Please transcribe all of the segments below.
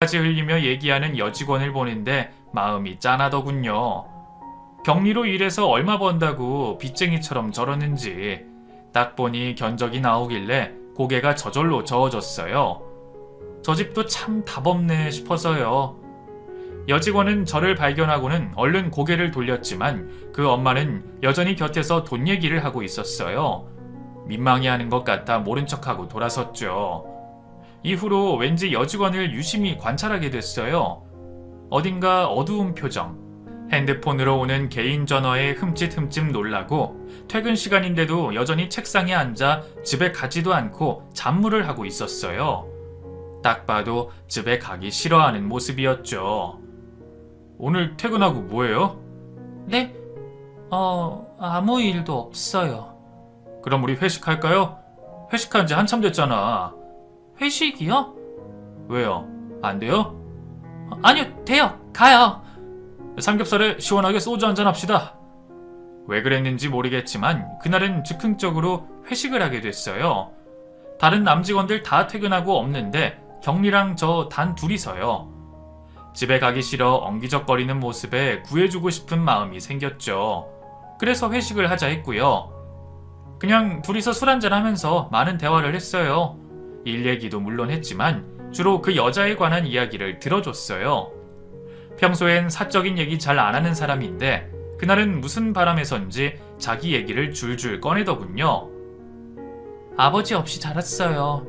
까지 흘리며 얘기하는 여직원을 보는데 마음이 짠하더군요. 격리로 일해서 얼마 번다고 빚쟁이처럼 저러는지 딱 보니 견적이 나오길래 고개가 저절로 저어졌어요. 저 집도 참 답없네 싶어서요. 여직원은 저를 발견하고는 얼른 고개를 돌렸지만 그 엄마는 여전히 곁에서 돈 얘기를 하고 있었어요. 민망해하는 것 같아 모른 척하고 돌아섰죠. 이후로 왠지 여직원을 유심히 관찰하게 됐어요. 어딘가 어두운 표정, 핸드폰으로 오는 개인 전화에 흠칫흠칫 놀라고 퇴근 시간인데도 여전히 책상에 앉아 집에 가지도 않고 잡무를 하고 있었어요. 딱 봐도 집에 가기 싫어하는 모습이었죠. 오늘 퇴근하고 뭐해요? 네? 아무 일도 없어요. 그럼 우리 회식할까요? 회식한 지 한참 됐잖아. 회식이요? 왜요? 안 돼요? 아니요, 돼요. 가요. 삼겹살에 시원하게 소주 한잔 합시다. 왜 그랬는지 모르겠지만 그날은 즉흥적으로 회식을 하게 됐어요. 다른 남직원들 다 퇴근하고 없는데 경리랑 저 단 둘이서요. 집에 가기 싫어 엉기적거리는 모습에 구해주고 싶은 마음이 생겼죠. 그래서 회식을 하자 했고요. 그냥 둘이서 술 한잔 하면서 많은 대화를 했어요. 일 얘기도 물론 했지만 주로 그 여자에 관한 이야기를 들어줬어요. 평소엔 사적인 얘기 잘 안 하는 사람인데 그날은 무슨 바람에선지 자기 얘기를 줄줄 꺼내더군요. 아버지 없이 자랐어요.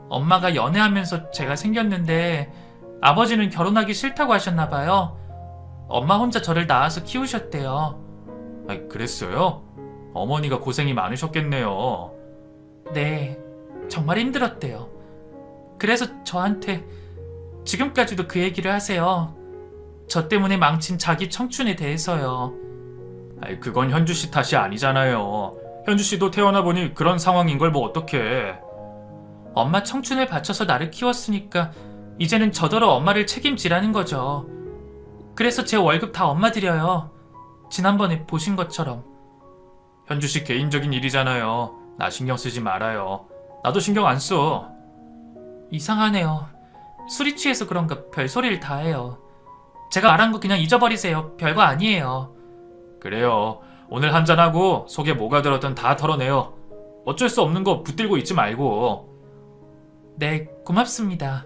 엄마가 연애하면서 제가 생겼는데 아버지는 결혼하기 싫다고 하셨나봐요. 엄마 혼자 저를 낳아서 키우셨대요. 그랬어요? 어머니가 고생이 많으셨겠네요. 네, 정말 힘들었대요. 그래서 저한테 지금까지도 그 얘기를 하세요. 저 때문에 망친 자기 청춘에 대해서요. 그건 현주씨 탓이 아니잖아요. 현주씨도 태어나 보니 그런 상황인 걸 뭐 어떡해. 엄마 청춘을 바쳐서 나를 키웠으니까 이제는 저더러 엄마를 책임지라는 거죠. 그래서 제 월급 다 엄마 드려요. 지난번에 보신 것처럼. 현주씨 개인적인 일이잖아요. 나 신경 쓰지 말아요. 나도 신경 안 써. 이상하네요. 술이 취해서 그런가 별소리를 다 해요. 제가 말한 거 그냥 잊어버리세요. 별거 아니에요. 그래요. 오늘 한잔하고 속에 뭐가 들었든 다 털어내요. 어쩔 수 없는 거 붙들고 있지 말고. 네, 고맙습니다.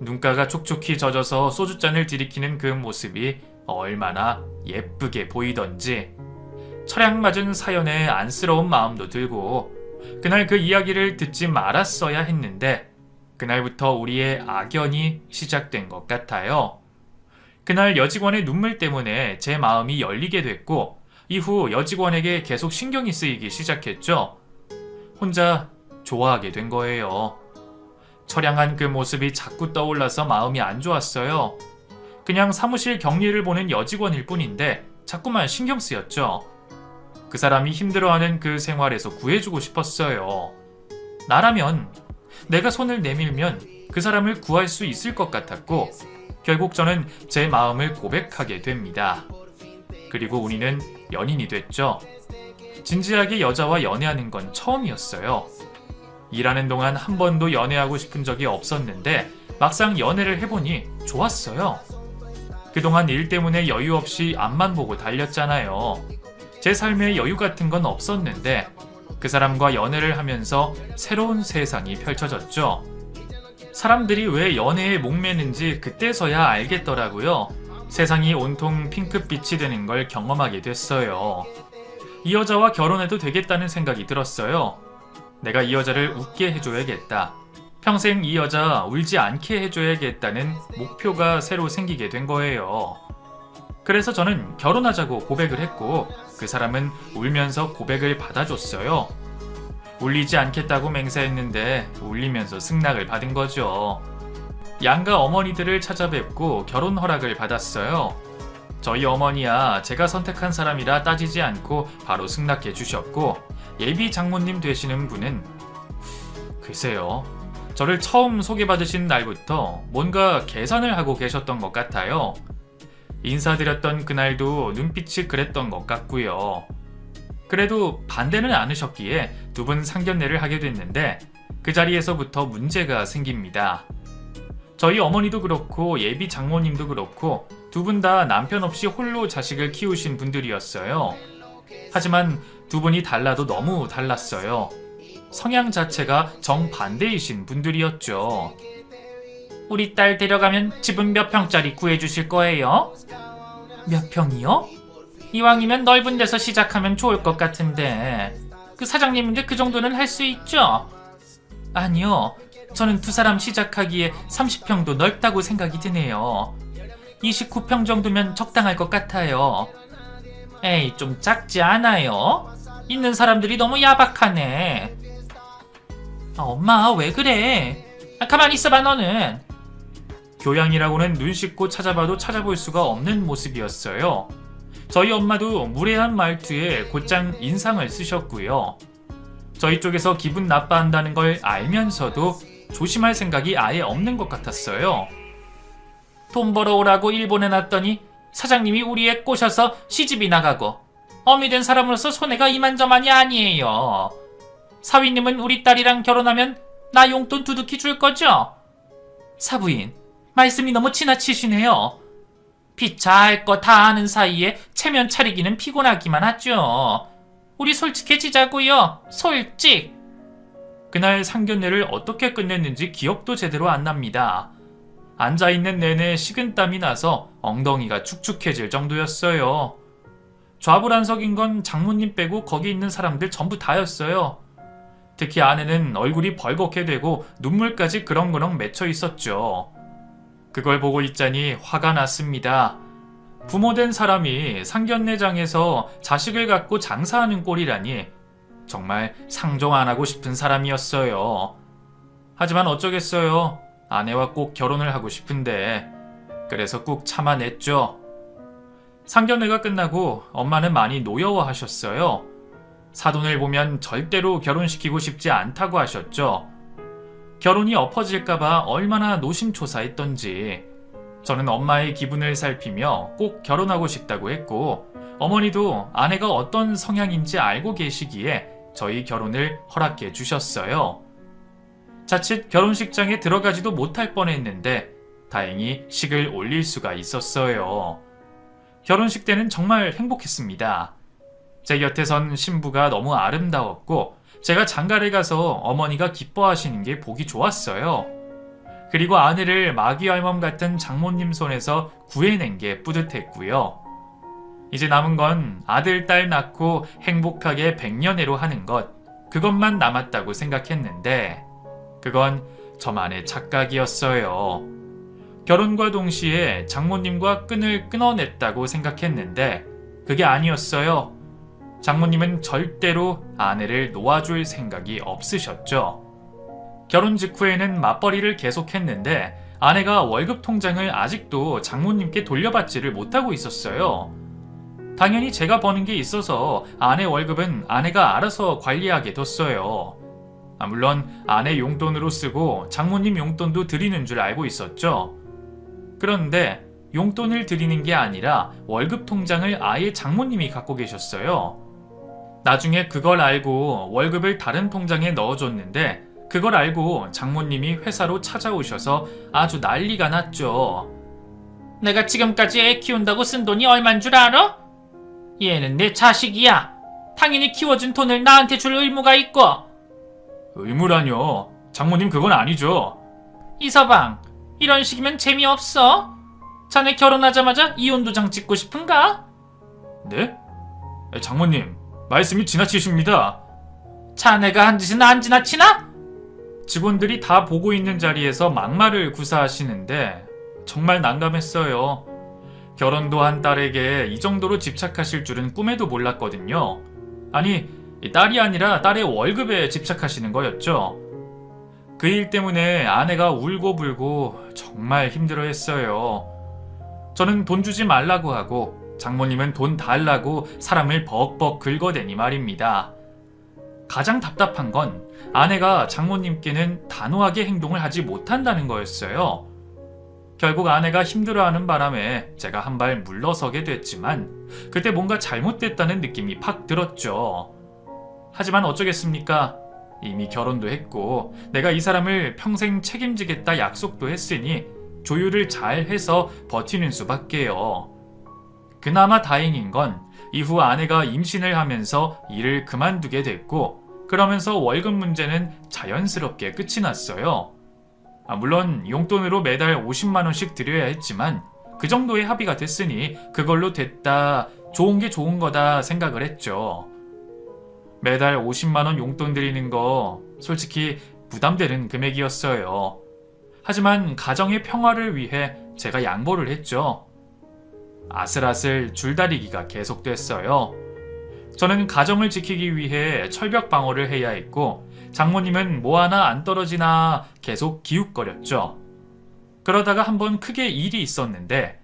눈가가 촉촉히 젖어서 소주잔을 들이키는 그 모습이 얼마나 예쁘게 보이던지 철양 맞은 사연에 안쓰러운 마음도 들고 그날 그 이야기를 듣지 말았어야 했는데 그날부터 우리의 악연이 시작된 것 같아요. 그날 여직원의 눈물 때문에 제 마음이 열리게 됐고 이후 여직원에게 계속 신경이 쓰이기 시작했죠. 혼자 좋아하게 된 거예요. 처량한 그 모습이 자꾸 떠올라서 마음이 안 좋았어요. 그냥 사무실 격리를 보는 여직원일 뿐인데 자꾸만 신경 쓰였죠. 그 사람이 힘들어하는 그 생활에서 구해주고 싶었어요. 나라면 내가 손을 내밀면 그 사람을 구할 수 있을 것 같았고 결국 저는 제 마음을 고백하게 됩니다. 그리고 우리는 연인이 됐죠. 진지하게 여자와 연애하는 건 처음이었어요. 일하는 동안 한 번도 연애하고 싶은 적이 없었는데 막상 연애를 해보니 좋았어요. 그동안 일 때문에 여유 없이 앞만 보고 달렸잖아요. 제 삶에 여유 같은 건 없었는데 그 사람과 연애를 하면서 새로운 세상이 펼쳐졌죠. 사람들이 왜 연애에 목매는지 그때서야 알겠더라고요. 세상이 온통 핑크빛이 되는 걸 경험하게 됐어요. 이 여자와 결혼해도 되겠다는 생각이 들었어요. 내가 이 여자를 웃게 해줘야겠다. 평생 이 여자 울지 않게 해줘야겠다는 목표가 새로 생기게 된 거예요. 그래서 저는 결혼하자고 고백을 했고 그 사람은 울면서 고백을 받아줬어요. 울리지 않겠다고 맹세했는데 울리면서 승낙을 받은 거죠. 양가 어머니들을 찾아뵙고 결혼 허락을 받았어요. 저희 어머니야 제가 선택한 사람이라 따지지 않고 바로 승낙해 주셨고 예비 장모님 되시는 분은 글쎄요. 저를 처음 소개받으신 날부터 뭔가 계산을 하고 계셨던 것 같아요. 인사드렸던 그날도 눈빛이 그랬던 것 같고요. 그래도 반대는 않으셨기에 두 분 상견례를 하게 됐는데 그 자리에서부터 문제가 생깁니다. 저희 어머니도 그렇고 예비 장모님도 그렇고 두 분 다 남편 없이 홀로 자식을 키우신 분들이었어요. 하지만 두 분이 달라도 너무 달랐어요. 성향 자체가 정반대이신 분들이었죠. 우리 딸 데려가면 집은 몇 평짜리 구해주실 거예요? 몇 평이요? 이왕이면 넓은 데서 시작하면 좋을 것 같은데 그 사장님인데 그 정도는 할 수 있죠? 아니요. 저는 두 사람 시작하기에 30평도 넓다고 생각이 드네요. 29평 정도면 적당할 것 같아요. 에이, 좀 작지 않아요? 있는 사람들이 너무 야박하네. 엄마, 왜 그래? 가만히 있어봐, 너는. 교양이라고는 눈 씻고 찾아봐도 찾아볼 수가 없는 모습이었어요. 저희 엄마도 무례한 말투에 곧장 인상을 쓰셨고요. 저희 쪽에서 기분 나빠한다는 걸 알면서도 조심할 생각이 아예 없는 것 같았어요. 돈 벌어오라고 일본에 놨더니 사장님이 우리 애 꼬셔서 시집이 나가고 어미 된 사람으로서 손해가 이만저만이 아니에요. 사위님은 우리 딸이랑 결혼하면 나 용돈 두둑히 줄 거죠? 사부인, 말씀이 너무 지나치시네요. 피차할 거 다 아는 사이에 체면 차리기는 피곤하기만 하죠. 우리 솔직해지자고요. 솔직. 그날 상견례를 어떻게 끝냈는지 기억도 제대로 안 납니다. 앉아있는 내내 식은땀이 나서 엉덩이가 축축해질 정도였어요. 좌불안석인 건 장모님 빼고 거기 있는 사람들 전부 다였어요. 특히 아내는 얼굴이 벌겋게 되고 눈물까지 그렁그렁 맺혀 있었죠. 그걸 보고 있자니 화가 났습니다. 부모된 사람이 상견례장에서 자식을 갖고 장사하는 꼴이라니 정말 상종 안 하고 싶은 사람이었어요. 하지만 어쩌겠어요. 아내와 꼭 결혼을 하고 싶은데 그래서 꾹 참아냈죠. 상견례가 끝나고 엄마는 많이 노여워하셨어요. 사돈을 보면 절대로 결혼시키고 싶지 않다고 하셨죠. 결혼이 엎어질까봐 얼마나 노심초사했던지. 저는 엄마의 기분을 살피며 꼭 결혼하고 싶다고 했고 어머니도 아내가 어떤 성향인지 알고 계시기에 저희 결혼을 허락해 주셨어요. 자칫 결혼식장에 들어가지도 못할 뻔했는데 다행히 식을 올릴 수가 있었어요. 결혼식 때는 정말 행복했습니다. 제 곁에 선 신부가 너무 아름다웠고 제가 장가를 가서 어머니가 기뻐하시는 게 보기 좋았어요. 그리고 아내를 마귀알몸 같은 장모님 손에서 구해낸 게 뿌듯했고요. 이제 남은 건 아들, 딸 낳고 행복하게 백년해로 하는 것, 그것만 남았다고 생각했는데 그건 저만의 착각이었어요. 결혼과 동시에 장모님과 끈을 끊어냈다고 생각했는데 그게 아니었어요. 장모님은 절대로 아내를 놓아줄 생각이 없으셨죠. 결혼 직후에는 맞벌이를 계속했는데 아내가 월급 통장을 아직도 장모님께 돌려받지를 못하고 있었어요. 당연히 제가 버는 게 있어서 아내 월급은 아내가 알아서 관리하게 뒀어요. 물론 아내 용돈으로 쓰고 장모님 용돈도 드리는 줄 알고 있었죠. 그런데 용돈을 드리는 게 아니라 월급 통장을 아예 장모님이 갖고 계셨어요. 나중에 그걸 알고 월급을 다른 통장에 넣어줬는데 그걸 알고 장모님이 회사로 찾아오셔서 아주 난리가 났죠. 내가 지금까지 애 키운다고 쓴 돈이 얼만 줄 알아? 얘는 내 자식이야. 당연히 키워준 돈을 나한테 줄 의무가 있고. 의무라뇨. 장모님 그건 아니죠. 이서방, 이런 식이면 재미없어. 자네 결혼하자마자 이혼도장 찍고 싶은가? 네? 장모님, 말씀이 지나치십니다. 자네가 한 짓은 안 지나치나? 직원들이 다 보고 있는 자리에서 막말을 구사하시는데 정말 난감했어요. 결혼도 한 딸에게 이 정도로 집착하실 줄은 꿈에도 몰랐거든요. 아니, 딸이 아니라 딸의 월급에 집착하시는 거였죠. 그 일 때문에 아내가 울고불고 정말 힘들어했어요. 저는 돈 주지 말라고 하고 장모님은 돈 달라고 사람을 벅벅 긁어대니 말입니다. 가장 답답한 건 아내가 장모님께는 단호하게 행동을 하지 못한다는 거였어요. 결국 아내가 힘들어하는 바람에 제가 한 발 물러서게 됐지만 그때 뭔가 잘못됐다는 느낌이 팍 들었죠. 하지만 어쩌겠습니까? 이미 결혼도 했고 내가 이 사람을 평생 책임지겠다 약속도 했으니 조율을 잘 해서 버티는 수밖에요. 그나마 다행인 건 이후 아내가 임신을 하면서 일을 그만두게 됐고 그러면서 월급 문제는 자연스럽게 끝이 났어요. 물론 용돈으로 매달 50만 원씩 드려야 했지만 그 정도의 합의가 됐으니 그걸로 됐다, 좋은 게 좋은 거다 생각을 했죠. 매달 50만 원 용돈 드리는 거 솔직히 부담되는 금액이었어요. 하지만 가정의 평화를 위해 제가 양보를 했죠. 아슬아슬 줄다리기가 계속됐어요. 저는 가정을 지키기 위해 철벽 방어를 해야 했고 장모님은 뭐 하나 안 떨어지나 계속 기웃거렸죠. 그러다가 한번 크게 일이 있었는데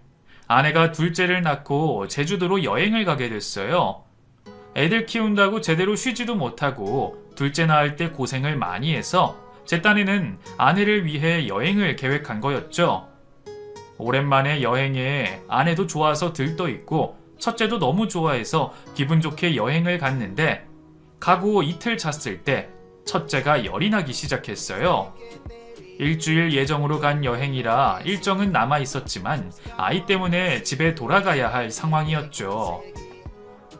아내가 둘째를 낳고 제주도로 여행을 가게 됐어요. 애들 키운다고 제대로 쉬지도 못하고 둘째 낳을 때 고생을 많이 해서 제 딴에는 아내를 위해 여행을 계획한 거였죠. 오랜만에 여행에 아내도 좋아서 들떠있고 첫째도 너무 좋아해서 기분 좋게 여행을 갔는데 가고 이틀 잤을 때 첫째가 열이 나기 시작했어요. 일주일 예정으로 간 여행이라 일정은 남아 있었지만 아이 때문에 집에 돌아가야 할 상황이었죠.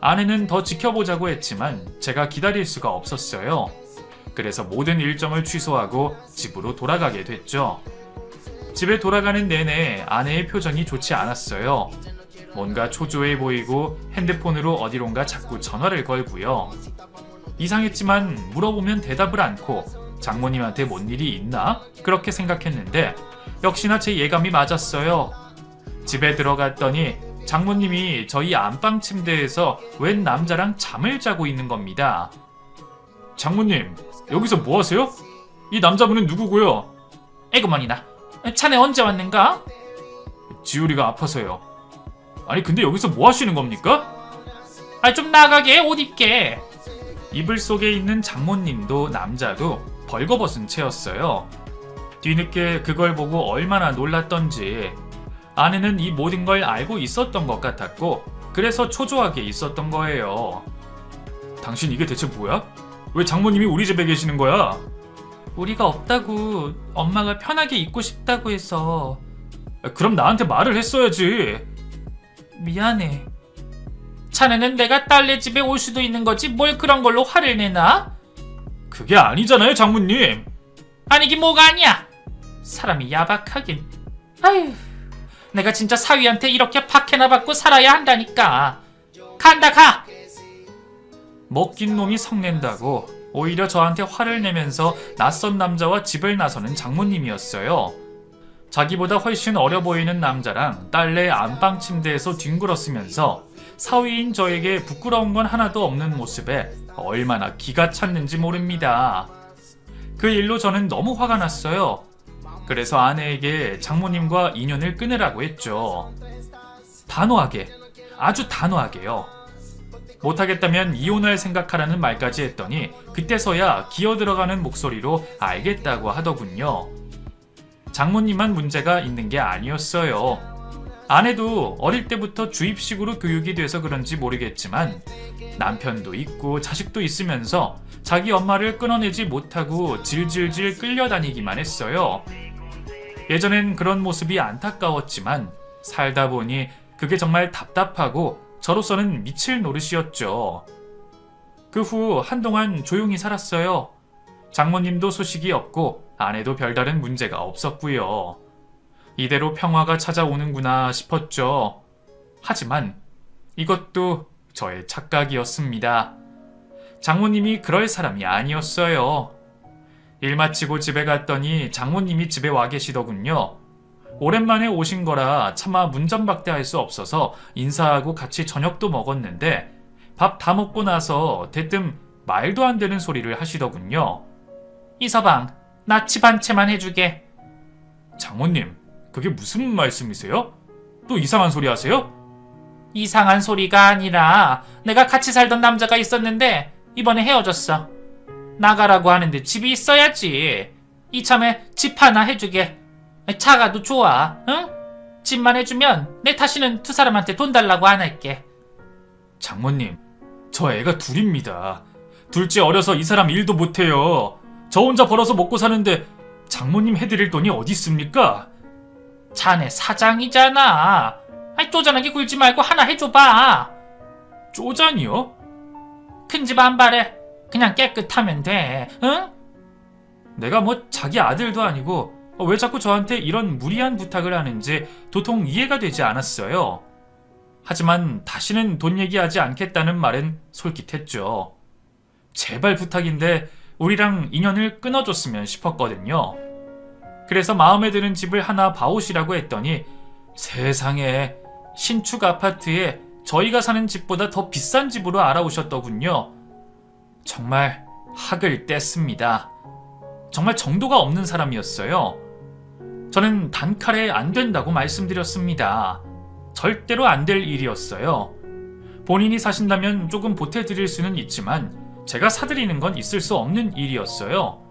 아내는 더 지켜보자고 했지만 제가 기다릴 수가 없었어요. 그래서 모든 일정을 취소하고 집으로 돌아가게 됐죠. 집에 돌아가는 내내 아내의 표정이 좋지 않았어요. 뭔가 초조해 보이고 핸드폰으로 어디론가 자꾸 전화를 걸고요. 이상했지만 물어보면 대답을 않고 장모님한테 뭔 일이 있나? 그렇게 생각했는데 역시나 제 예감이 맞았어요. 집에 들어갔더니 장모님이 저희 안방 침대에서 웬 남자랑 잠을 자고 있는 겁니다. 장모님, 여기서 뭐 하세요? 이 남자분은 누구고요? 에구머니나, 자네 언제 왔는가? 지우리가 아파서요. 아니 근데 여기서 뭐 하시는 겁니까? 좀 나가게, 옷 입게. 이불 속에 있는 장모님도 남자도 벌거벗은 채였어요. 뒤늦게 그걸 보고 얼마나 놀랐던지 아내는 이 모든 걸 알고 있었던 것 같았고 그래서 초조하게 있었던 거예요. 당신 이게 대체 뭐야? 왜 장모님이 우리 집에 계시는 거야? 우리가 없다고 엄마가 편하게 있고 싶다고 해서. 그럼 나한테 말을 했어야지. 미안해. 자네는 내가 딸네 집에 올 수도 있는 거지 뭘 그런 걸로 화를 내나? 그게 아니잖아요, 장모님. 아니긴 뭐가 아니야. 사람이 야박하긴. 아휴, 내가 진짜 사위한테 이렇게 박해나 받고 살아야 한다니까. 간다, 가! 먹긴 놈이 성낸다고 오히려 저한테 화를 내면서 낯선 남자와 집을 나서는 장모님이었어요. 자기보다 훨씬 어려 보이는 남자랑 딸내 안방 침대에서 뒹굴었으면서 사위인 저에게 부끄러운 건 하나도 없는 모습에 얼마나 기가 찼는지 모릅니다. 그 일로 저는 너무 화가 났어요. 그래서 아내에게 장모님과 인연을 끊으라고 했죠. 단호하게, 아주 단호하게요. 못하겠다면 이혼할 생각하라는 말까지 했더니 그때서야 기어들어가는 목소리로 알겠다고 하더군요. 장모님만 문제가 있는 게 아니었어요. 아내도 어릴 때부터 주입식으로 교육이 돼서 그런지 모르겠지만 남편도 있고 자식도 있으면서 자기 엄마를 끊어내지 못하고 질질질 끌려다니기만 했어요. 예전엔 그런 모습이 안타까웠지만 살다 보니 그게 정말 답답하고 저로서는 미칠 노릇이었죠. 그 후 한동안 조용히 살았어요. 장모님도 소식이 없고 아내도 별다른 문제가 없었고요. 이대로 평화가 찾아오는구나 싶었죠. 하지만 이것도 저의 착각이었습니다. 장모님이 그럴 사람이 아니었어요. 일 마치고 집에 갔더니 장모님이 집에 와 계시더군요. 오랜만에 오신 거라 차마 문전박대할 수 없어서 인사하고 같이 저녁도 먹었는데 밥 다 먹고 나서 대뜸 말도 안 되는 소리를 하시더군요. 이서방, 나 집 한 채만 해주게. 장모님, 그게 무슨 말씀이세요? 또 이상한 소리 하세요? 이상한 소리가 아니라 내가 같이 살던 남자가 있었는데 이번에 헤어졌어. 나가라고 하는데 집이 있어야지. 이참에 집 하나 해주게. 차가도 좋아, 응? 집만 해주면 내 다시는 두 사람한테 돈 달라고 안 할게. 장모님, 저 애가 둘입니다. 둘째 어려서 이 사람 일도 못해요. 저 혼자 벌어서 먹고 사는데 장모님 해드릴 돈이 어디 있습니까? 자네 사장이잖아. 아이, 쪼잔하게 굴지 말고 하나 해줘봐. 쪼잔이요? 큰 집 안 바래. 그냥 깨끗하면 돼. 응? 내가 뭐 자기 아들도 아니고 왜 자꾸 저한테 이런 무리한 부탁을 하는지 도통 이해가 되지 않았어요. 하지만 다시는 돈 얘기하지 않겠다는 말은 솔깃했죠. 제발 부탁인데 우리랑 인연을 끊어줬으면 싶었거든요. 그래서 마음에 드는 집을 하나 봐오시라고 했더니 세상에, 신축 아파트에 저희가 사는 집보다 더 비싼 집으로 알아오셨더군요. 정말 학을 뗐습니다. 정말 정도가 없는 사람이었어요. 저는 단칼에 안 된다고 말씀드렸습니다. 절대로 안 될 일이었어요. 본인이 사신다면 조금 보태드릴 수는 있지만 제가 사드리는 건 있을 수 없는 일이었어요.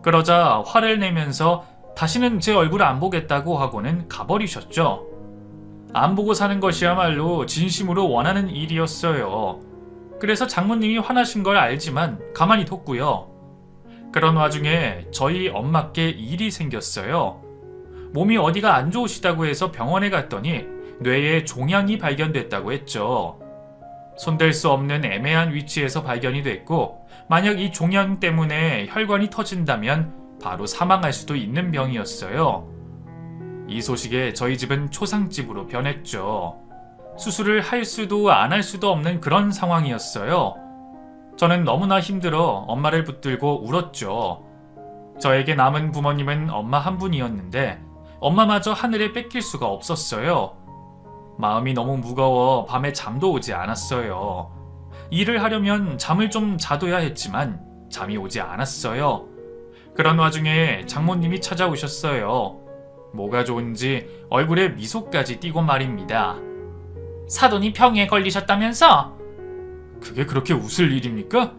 그러자 화를 내면서 다시는 제 얼굴 안 보겠다고 하고는 가버리셨죠. 안 보고 사는 것이야말로 진심으로 원하는 일이었어요. 그래서 장모님이 화나신 걸 알지만 가만히 뒀고요. 그런 와중에 저희 엄마께 일이 생겼어요. 몸이 어디가 안 좋으시다고 해서 병원에 갔더니 뇌에 종양이 발견됐다고 했죠. 손댈 수 없는 애매한 위치에서 발견이 됐고, 만약 이 종양 때문에 혈관이 터진다면 바로 사망할 수도 있는 병이었어요. 이 소식에 저희 집은 초상집으로 변했죠. 수술을 할 수도 안 할 수도 없는 그런 상황이었어요. 저는 너무나 힘들어 엄마를 붙들고 울었죠. 저에게 남은 부모님은 엄마 한 분이었는데 엄마마저 하늘에 뺏길 수가 없었어요. 마음이 너무 무거워 밤에 잠도 오지 않았어요. 일을 하려면 잠을 좀 자둬야 했지만 잠이 오지 않았어요. 그런 와중에 장모님이 찾아오셨어요. 뭐가 좋은지 얼굴에 미소까지 띠고 말입니다. 사돈이 병에 걸리셨다면서? 그게 그렇게 웃을 일입니까?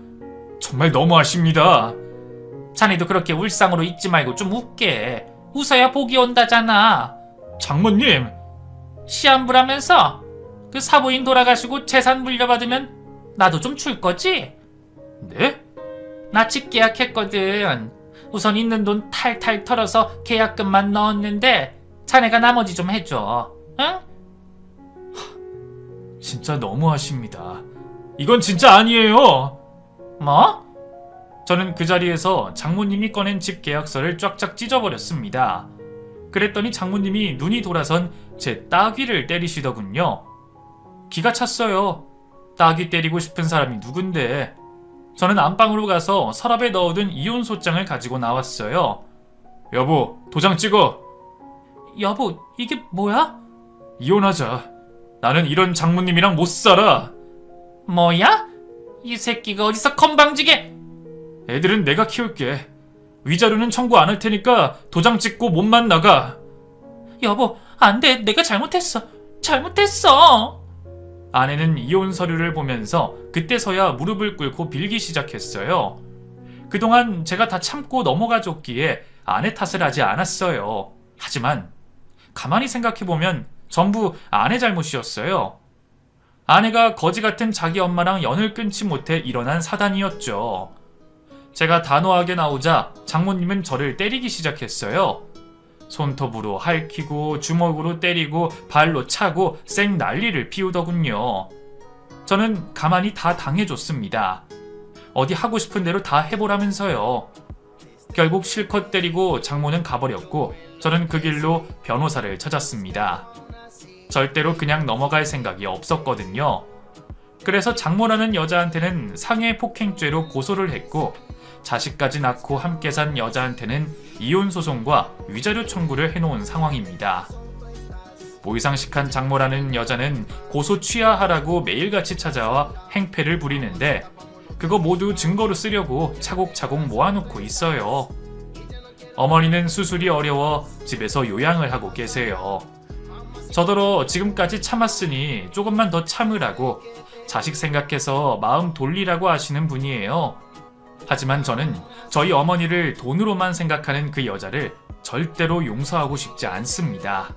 정말 너무하십니다. 자네도 그렇게 울상으로 있지 말고 좀 웃게. 웃어야 복이 온다잖아. 장모님! 시한부라면서? 그 사부인 돌아가시고 재산 물려받으면 나도 좀 줄 거지? 네? 나 집 계약했거든. 우선 있는 돈 탈탈 털어서 계약금만 넣었는데 자네가 나머지 좀 해줘. 응? 진짜 너무하십니다. 이건 진짜 아니에요. 뭐? 저는 그 자리에서 장모님이 꺼낸 집 계약서를 쫙쫙 찢어버렸습니다. 그랬더니 장모님이 눈이 돌아선 제 따귀를 때리시더군요. 기가 찼어요. 따귀 때리고 싶은 사람이 누군데. 저는 안방으로 가서 서랍에 넣어둔 이혼소장을 가지고 나왔어요. 여보, 도장 찍어. 여보, 이게 뭐야? 이혼하자. 나는 이런 장모님이랑 못 살아. 뭐야? 이 새끼가 어디서 건방지게. 애들은 내가 키울게. 위자료는 청구 안 할 테니까 도장 찍고 몸만 나가. 여보, 안 돼. 내가 잘못했어. 잘못했어. 아내는 이혼 서류를 보면서 그때서야 무릎을 꿇고 빌기 시작했어요. 그동안 제가 다 참고 넘어가 줬기에 아내 탓을 하지 않았어요. 하지만 가만히 생각해보면 전부 아내 잘못이었어요. 아내가 거지 같은 자기 엄마랑 연을 끊지 못해 일어난 사단이었죠. 제가 단호하게 나오자 장모님은 저를 때리기 시작했어요. 손톱으로 핥히고 주먹으로 때리고 발로 차고 쌩 난리를 피우더군요. 저는 가만히 다 당해줬습니다. 어디 하고 싶은 대로 다 해보라면서요. 결국 실컷 때리고 장모는 가버렸고 저는 그 길로 변호사를 찾았습니다. 절대로 그냥 넘어갈 생각이 없었거든요. 그래서 장모라는 여자한테는 상해 폭행죄로 고소를 했고 자식까지 낳고 함께 산 여자한테는 이혼소송과 위자료 청구를 해놓은 상황입니다. 모의상식한 장모라는 여자는 고소 취하하라고 매일같이 찾아와 행패를 부리는데 그거 모두 증거로 쓰려고 차곡차곡 모아놓고 있어요. 어머니는 수술이 어려워 집에서 요양을 하고 계세요. 저더러 지금까지 참았으니 조금만 더 참으라고 자식 생각해서 마음 돌리라고 하시는 분이에요. 하지만 저는 저희 어머니를 돈으로만 생각하는 그 여자를 절대로 용서하고 싶지 않습니다.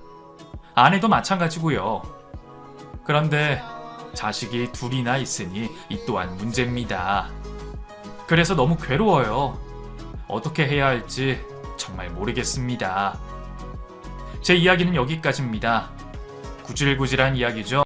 아내도 마찬가지고요. 그런데 자식이 둘이나 있으니 이 또한 문제입니다. 그래서 너무 괴로워요. 어떻게 해야 할지 정말 모르겠습니다. 제 이야기는 여기까지입니다. 구질구질한 이야기죠.